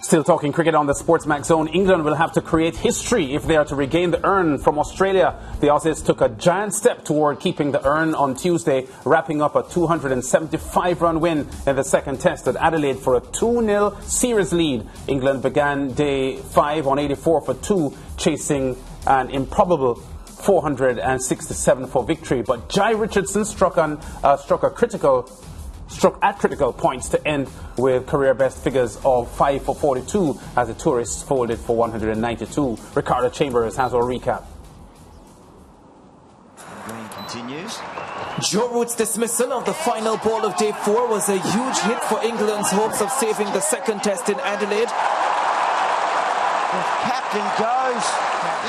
Still talking cricket on the SportsMax Zone. England will have to create history if they are to regain the urn from Australia. The Aussies took a giant step toward keeping the urn on Tuesday, wrapping up a 275-run win in the second test at Adelaide for a 2-0 series lead. England began day 5 on 84 for 2, chasing an improbable 467 for victory. But Jai Richardson struck at critical points to end with career best figures of 5 for 42 as the tourists folded for 192. Ricardo Chambers has our recap. Green continues. Joe Root's dismissal of the final ball of day 4 was a huge hit for England's hopes of saving the second test in Adelaide. The captain goes.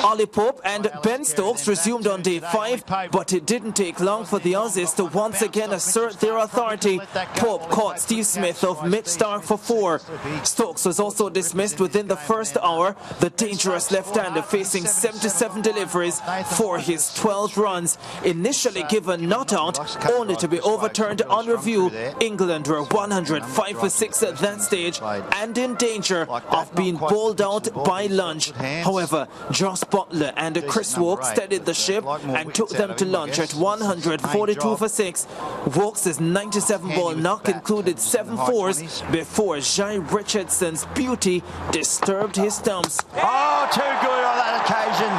Ollie Pope and Ben Stokes resumed on day 5, but it didn't take long for the Aussies to once again assert their authority. Pope caught Steve Smith of Mitch Starc for 4. Stokes was also dismissed within the first hour, the dangerous left-hander facing 77 deliveries for his 12 runs. Initially given not out, only to be overturned on review. England were 105 for 6 at that stage and in danger of being bowled out by lunch. However, Joss Butler and Chris Wokes steadied the ship and took them to lunch at 142 for 6. Wokes' 97 ball knock included 7 fours before Jai Richardson's beauty disturbed his stumps. Oh, too good on that occasion.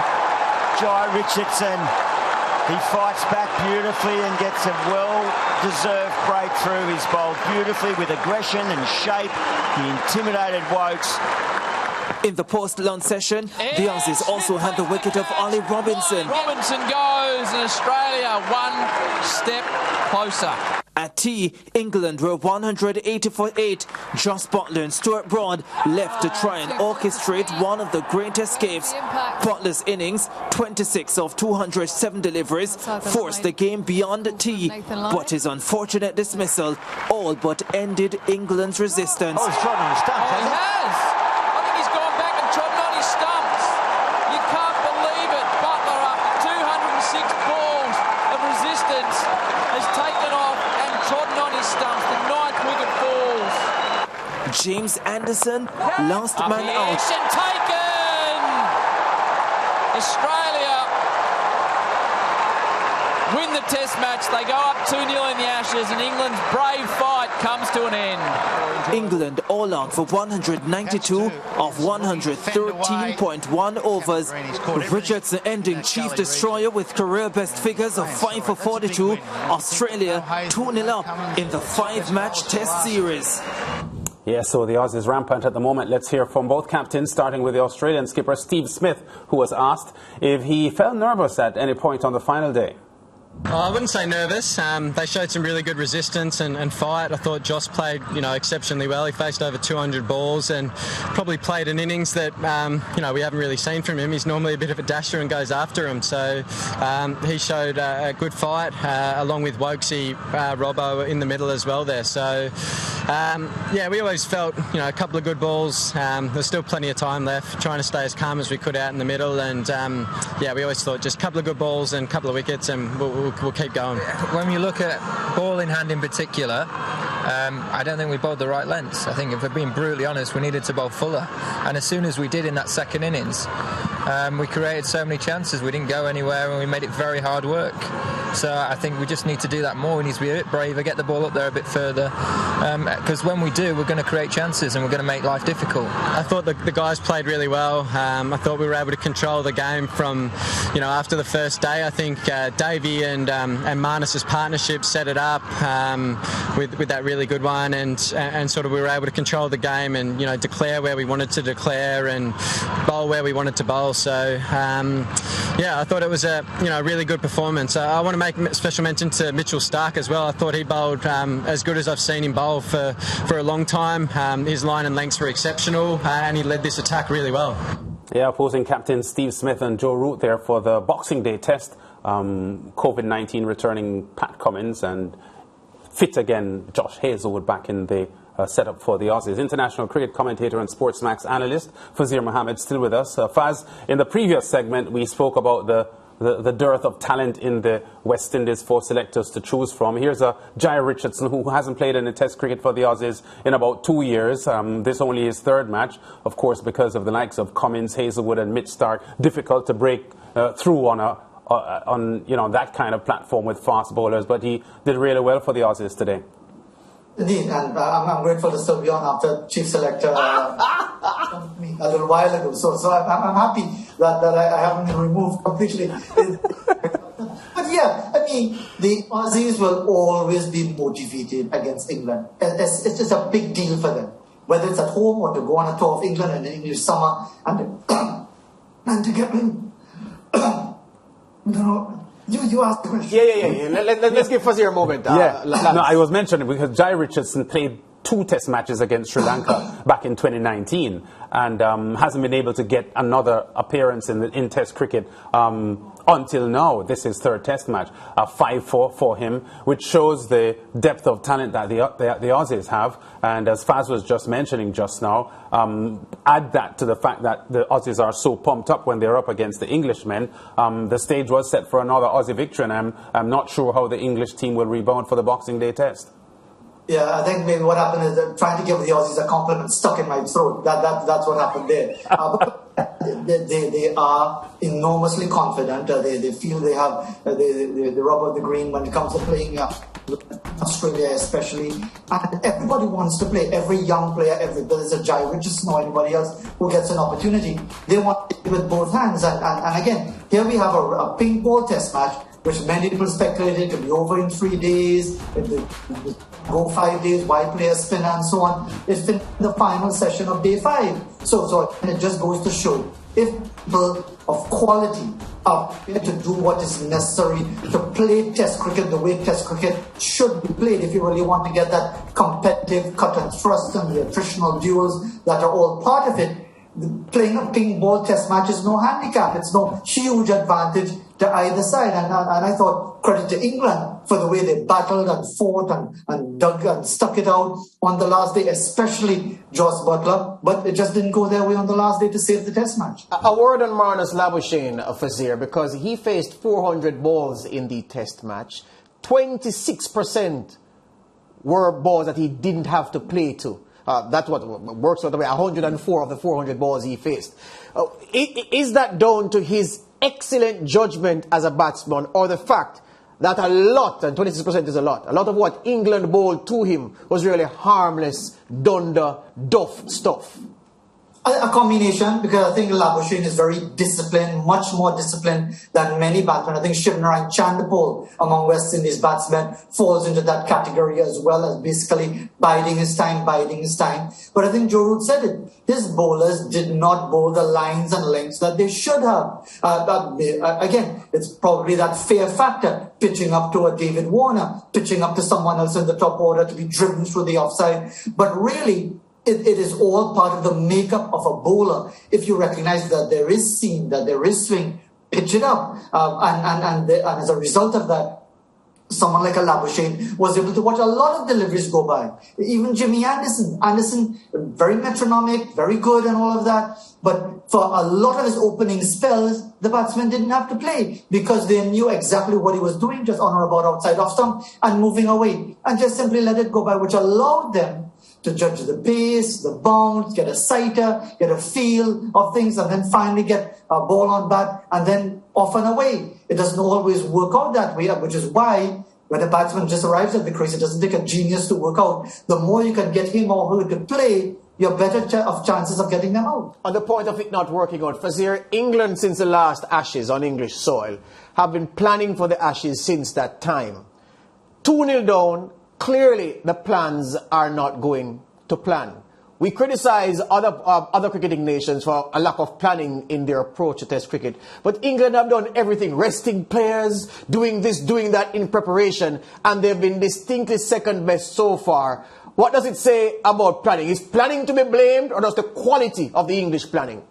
Jai Richardson. He fights back beautifully and gets a well-deserved breakthrough. He's bowled beautifully with aggression and shape. He intimidated Wokes. In the post-lunch session, the Aussies also had the wicket of Ollie Robinson. Robinson goes and Australia one step closer. At tea, England were 180 for 8. Joss Butler and Stuart Broad left to try and orchestrate one of the great escapes. Butler's innings, 26 of 207 deliveries, forced the game beyond tea, but his unfortunate dismissal all but ended England's resistance. Oh, he's trodden on his stump, He has. I think he's gone back and trodden on his stumps. You can't believe it. Butler, after 206 balls of resistance, has taken off and trodden on his stumps. The 9th wicket falls. James Anderson, last man out. Action taken! Australia win the test match. They go up 2-0 in the Ashes and England's brave fight comes to an end. England all out for 192 of 113.1 overs. Richardson ending chief destroyer with career best figures of 5 for 42. Australia 2-0 up in the 5-match test series. Yeah, so the Aussies rampant at the moment. Let's hear from both captains, starting with the Australian skipper Steve Smith, who was asked if he felt nervous at any point on the final day. I wouldn't say nervous. They showed some really good resistance and fight. I thought Joss played, exceptionally well. He faced over 200 balls and probably played an innings that, we haven't really seen from him. He's normally a bit of a dasher and goes after him. So he showed a good fight, along with Wokesy, Robbo in the middle as well there. So, we always felt, a couple of good balls. There's still plenty of time left, trying to stay as calm as we could out in the middle. And, we always thought just a couple of good balls and a couple of wickets and we'll keep going. When you look at ball in hand in particular, I don't think we bowled the right lengths. I think if we're being brutally honest, we needed to bowl fuller. And as soon as we did in that second innings, we created so many chances. We didn't go anywhere and we made it very hard work. So I think we just need to do that more. We need to be a bit braver, get the ball up there a bit further. Because when we do, we're going to create chances and we're going to make life difficult. I thought the guys played really well. I thought we were able to control the game from, after the first day. I think Davey and Marnus's partnership set it up with that really good one, and sort of we were able to control the game and declare where we wanted to declare and bowl where we wanted to bowl. So I thought it was a really good performance. I want to make special mention to Mitchell Starc as well. I thought he bowled as good as I've seen him bowl for a long time. His line and lengths were exceptional, and he led this attack really well. Yeah, opposing captain Steve Smith and Joe Root there for the Boxing Day test. COVID-19 returning Pat Cummins and fit again Josh Hazelwood back in the setup for the Aussies. International cricket commentator and SportsMax analyst Fazir Mohammed still with us. Faz, in the previous segment we spoke about the the dearth of talent in the West Indies for selectors to choose from. Here's a Jai Richardson who hasn't played any Test cricket for the Aussies in about 2 years. This only his third match, of course, because of the likes of Cummins, Hazelwood, and Mitch Starc. Difficult to break through on that kind of platform with fast bowlers, but he did really well for the Aussies today. Indeed, and I'm grateful to still be on after Chief Selector a little while ago. So I'm happy that I haven't been removed completely. But yeah, I mean, the Aussies will always be motivated against England. It's just a big deal for them, whether it's at home or to go on a tour of England in the English summer and to get You asked the question. Yeah. Let's give Fazir a moment. No, I was mentioning because Jai Richardson played 2 Test matches against Sri Lanka back in 2019 and hasn't been able to get another appearance in Test cricket until now. This is his 3rd Test match, 5-4 for him, which shows the depth of talent that the Aussies have. And as Faz was just mentioning just now, add that to the fact that the Aussies are so pumped up when they're up against the Englishmen. The stage was set for another Aussie victory, and I'm not sure how the English team will rebound for the Boxing Day Test. Yeah, I think maybe what happened is they're trying to give the Aussies a compliment stuck in my throat. That's what happened there. They are enormously confident. They feel they have the rub of the green when it comes to playing Australia especially. And everybody wants to play. Every young player, whether it's a Jai Richardson or anybody else who gets an opportunity, they want it with both hands. And again, here we have a pink ball Test match, which many people speculated could be over in 3 days, go 5 days, wide player spinner and so on. It's been the final session of day 5. So it just goes to show, if people of quality are prepared to do what is necessary to play Test cricket the way Test cricket should be played, if you really want to get that competitive cut and thrust and the attritional duels that are all part of it, playing a pink ball Test match is no handicap. It's no huge advantage to either side. And I thought credit to England for the way they battled and fought and dug and stuck it out on the last day, especially Joss Butler. But it just didn't go their way on the last day to save the Test match. A word on Marnus Labuschagne, Fazir, because he faced 400 balls in the Test match. 26% were balls that he didn't have to play to. That's what works out the way. 104 of the 400 balls he faced. Is that down to his excellent judgment as a batsman, or the fact that a lot, and 26% is a lot of what England bowled to him was really harmless, duff stuff? A combination, because I think Labuschagne is very disciplined, much more disciplined than many batsmen. I think Shivnarine Chanderpaul, among West Indies batsmen, falls into that category as well, as basically biding his time. But I think Joe Root said it. His bowlers did not bowl the lines and lengths that they should have. Again, it's probably that fear factor, pitching up to a David Warner, pitching up to someone else in the top order to be driven through the offside. But really, it is all part of the makeup of a bowler. If you recognize that there is seam, that there is swing, pitch it up. And as a result of that, someone like a Labuschagne was able to watch a lot of deliveries go by. Even Jimmy Anderson, very metronomic, very good and all of that. But for a lot of his opening spells, the batsmen didn't have to play because they knew exactly what he was doing, just on or about outside off stump and moving away, and just simply let it go by, which allowed them to judge the pace, the bounce, get a sighter, get a feel of things, and then finally get a ball on bat, and then off and away. It doesn't always work out that way, which is why when a batsman just arrives at the crease, it doesn't take a genius to work out. The more you can get him or her to play, you're better of chances of getting them out. On the point of it not working out, Fazir, England since the last Ashes on English soil have been planning for the Ashes since that time. 2-0 down. Clearly, the plans are not going to plan. We criticize other cricketing nations for a lack of planning in their approach to Test cricket. But England have done everything, resting players, doing this, doing that in preparation, and they've been distinctly second best so far. What does it say about planning? Is planning to be blamed, or does the quality of the English planning?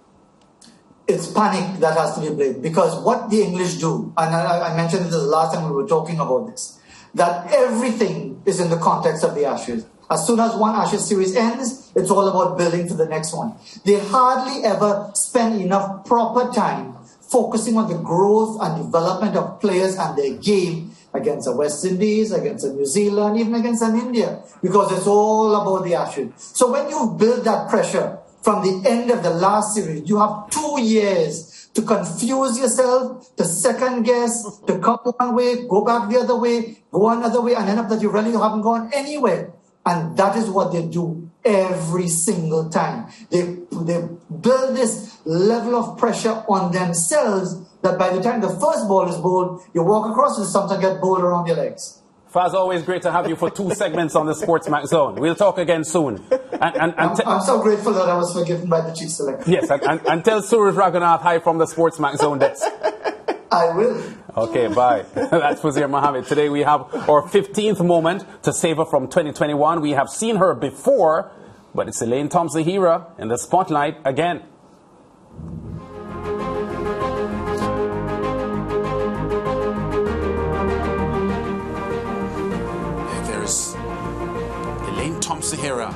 It's panic that has to be blamed, because what the English do, and I mentioned this the last time we were talking about this, that everything is in the context of the Ashes. As soon as one Ashes series ends, it's all about building for the next one. They hardly ever spend enough proper time focusing on the growth and development of players and their game against the West Indies, against the New Zealand, even against an India, because it's all about the Ashes. So when you build that pressure from the end of the last series, you have 2 years to confuse yourself, to second guess, to come one way, go back the other way, go another way, and end up that you really haven't gone anywhere. And that is what they do every single time. They build this level of pressure on themselves that by the time the first ball is bowled, you walk across and something get bowled around your legs. Faz, always great to have you for 2 segments on the SportsMax Zone. We'll talk again soon. I'm so grateful that I was forgiven by the chief selector. Yes, and tell Suraj Raghunath hi from the SportsMax Zone desk. I will. Okay, bye. That's Fazir Mohammed. Today we have our 15th moment to save her from 2021. We have seen her before, but it's Elaine Thompson-Herah in the spotlight again. There's Elaine Thompson-Herah.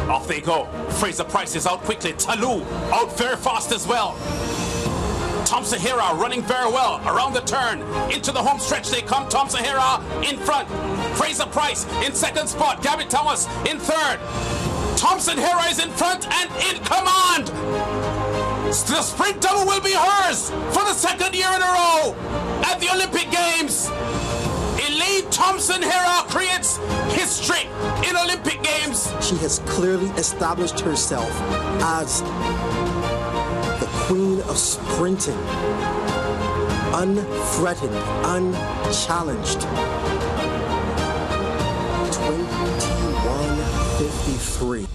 Off they go. Fraser Price is out quickly. Talou out very fast as well. Thompson-Herah running very well around the turn. Into the home stretch they come. Thompson-Herah in front. Fraser Price in second spot. Gabby Thomas in third. Thompson-Herah is in front and in command. The sprint double will be hers for the second year in a row at the Olympic Games. Elaine Thompson-Herah creates history in Olympic Games. She has clearly established herself as the queen of sprinting, unthreatened, unchallenged. 21:53.